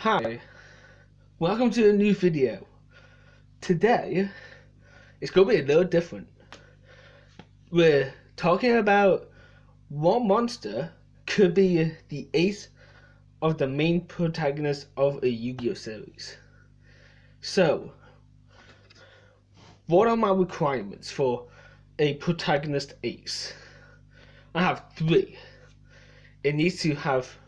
Hi, welcome to a new video. Today, it's going to be a little different. We're talking about what monster could be the ace of the main protagonist of a Yu-Gi-Oh series. So, what are my requirements for a protagonist ace? I have 3. It needs to have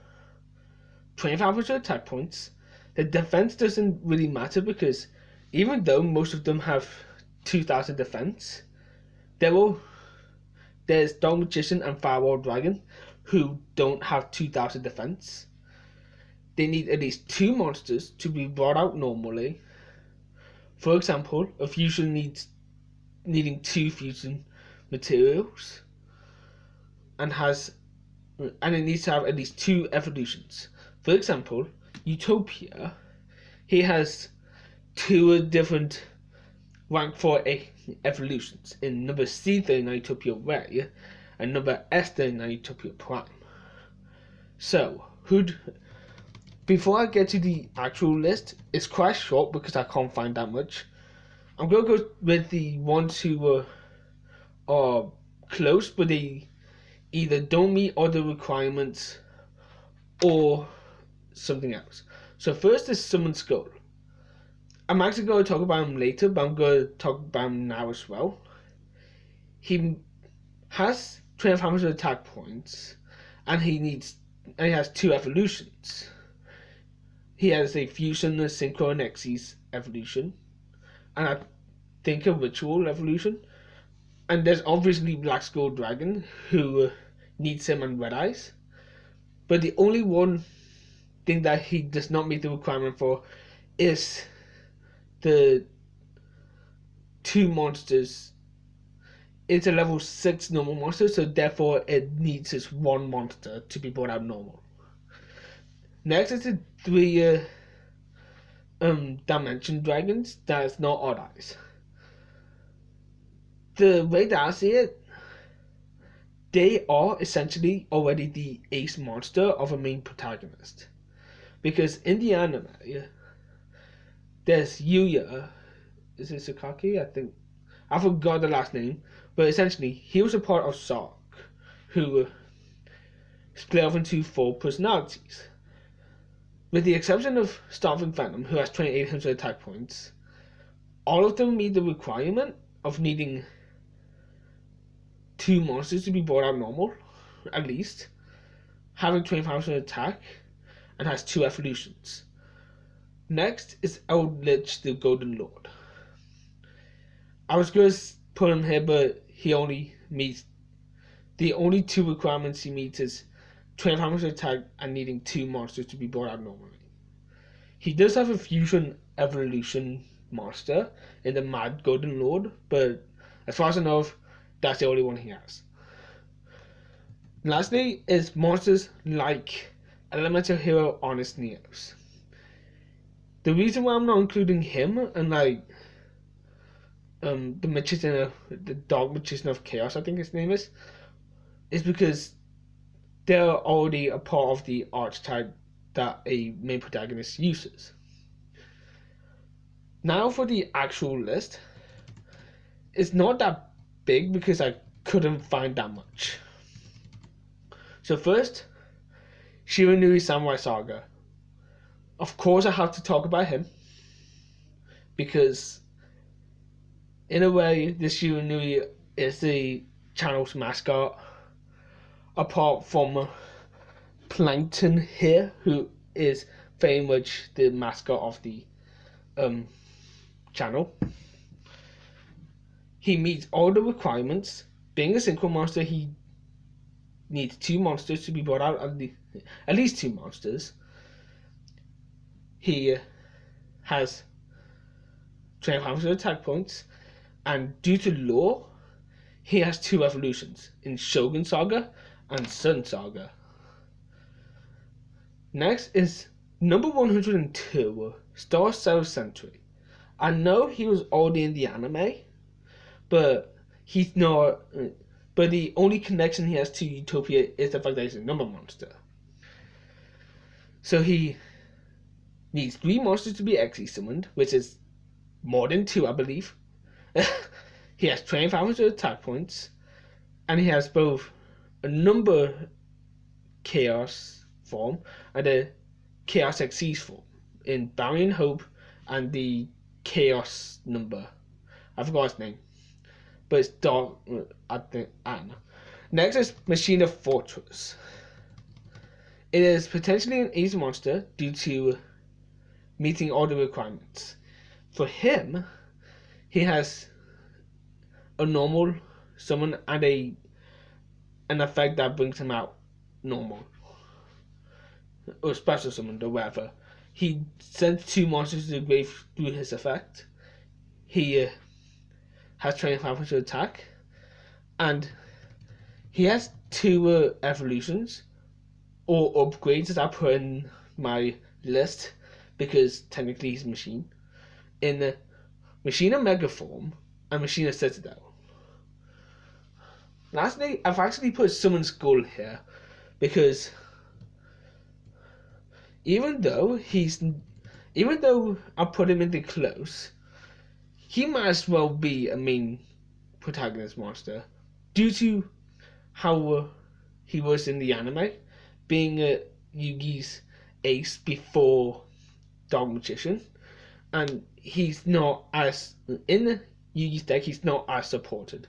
2500 attack points. The defense doesn't really matter because even though most of them have 2000 defense, there's Dog Magician and Firewall Dragon who don't have 2000 defense. They need at least 2 monsters to be brought out normally. For example, a fusion needing 2 fusion materials and it needs to have at least 2 evolutions. For example, Utopia, he has 2 different rank 4 evolutions in number C39 Utopia Ray and number S39 Utopia Prime. So, before I get to the actual list, it's quite short because I can't find that much. I'm going to go with the ones who are close, but they either don't meet other requirements or something else. So first is Summon Skull. I'm actually going to talk about him later, but I'm going to talk about him now as well. He has 2500 attack points, and he has 2 evolutions. He has a Fusion, a Synchro, and Xyz evolution, and I think a Ritual evolution. And there's obviously Black Skull Dragon, who needs him and Red Eyes. But the only one thing that he does not meet the requirement for is the 2 monsters. It's a level 6 normal monster, so therefore it needs just 1 monster to be brought out normal. Next is the 3 Dimension Dragons that's not Odd Eyes. The way that I see it, they are essentially already the ace monster of a main protagonist. Because in the anime, there's Yugioh. Is it Sakaki? I think. I forgot the last name. But essentially, he was a part of Sark, who split off into 4 personalities. With the exception of Starving Phantom, who has 2800 attack points, all of them meet the requirement of needing 2 monsters to be brought out normal, at least, having 2500 attack, and has 2 evolutions. Next is Eldritch the Golden Lord. I was going to put him here, but he only meets the only 2 requirements he meets is 2500 attack and needing 2 monsters to be brought out normally. He does have a fusion evolution monster in the Mad Golden Lord, but as far as I know, that's the only one he has. Lastly is monsters like Elemental Hero Honest Neos. The reason why I'm not including him and the Dog Magician of Chaos, I think his name is because they're already a part of the archetype that a main protagonist uses. Now for the actual list. It's not that big because I couldn't find that much. So first, Shiranui Samurai Saga. Of course I have to talk about him because in a way this Shiranui is the channel's mascot, apart from Plankton here, who is very much the mascot of the channel. He meets all the requirements. Being a synchro monster, he needs 2 monsters to be brought out, at least 2 monsters. He has 2500 attack points, and due to lore, he has 2 evolutions in Shogun Saga and Sun Saga. Next is number 102, Star Cell Sentry. I know he was already in the anime, but he's not. But the only connection he has to Utopia is the fact that he's a number monster. So he needs 3 monsters to be XE summoned, which is more than 2, I believe. He has 2500 attack points, and he has both a number chaos form and a chaos XE form in Barry and Hope and the chaos number. I forgot his name, but it's dark. I don't know. Next is Machine of Fortress. It is potentially an Ace monster due to meeting all the requirements. For him, he has a normal summon and an effect that brings him out normal. Or special summon or whatever. He sends 2 monsters to the grave through his effect. He has 2500 attack. And he has 2 evolutions or upgrades that I put in my list because technically he's a machine. In the Machine of Mega Form and Machine of Citadel. Lastly, I've actually put Summon Skull here because even though I put him into close, he might as well be a main protagonist monster due to how he was in the anime, being Yugioh's ace before Dog Magician, and he's not as in Yugioh's deck. He's not as supported.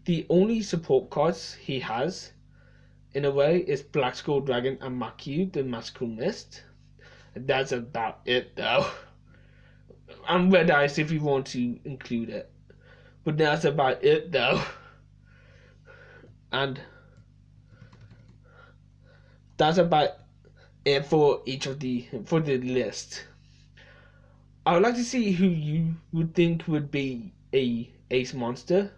The only support cards he has, in a way, is Black Skull Dragon and Makyu, the Magical Mist. That's about it, though. And Red Ice if you want to include it, but that's about it, though. And that's about it for the list. I would like to see who you would think would be a Ace monster,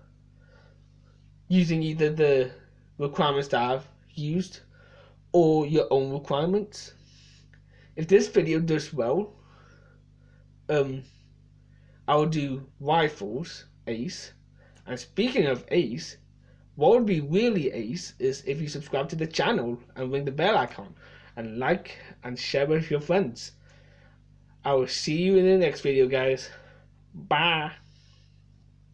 using either the requirements that I've used or your own requirements. If this video does well, I will do Rifles Ace. And speaking of Ace, what would be really Ace is if you subscribe to the channel and ring the bell icon and like and share with your friends. I will see you in the next video, guys. Bye.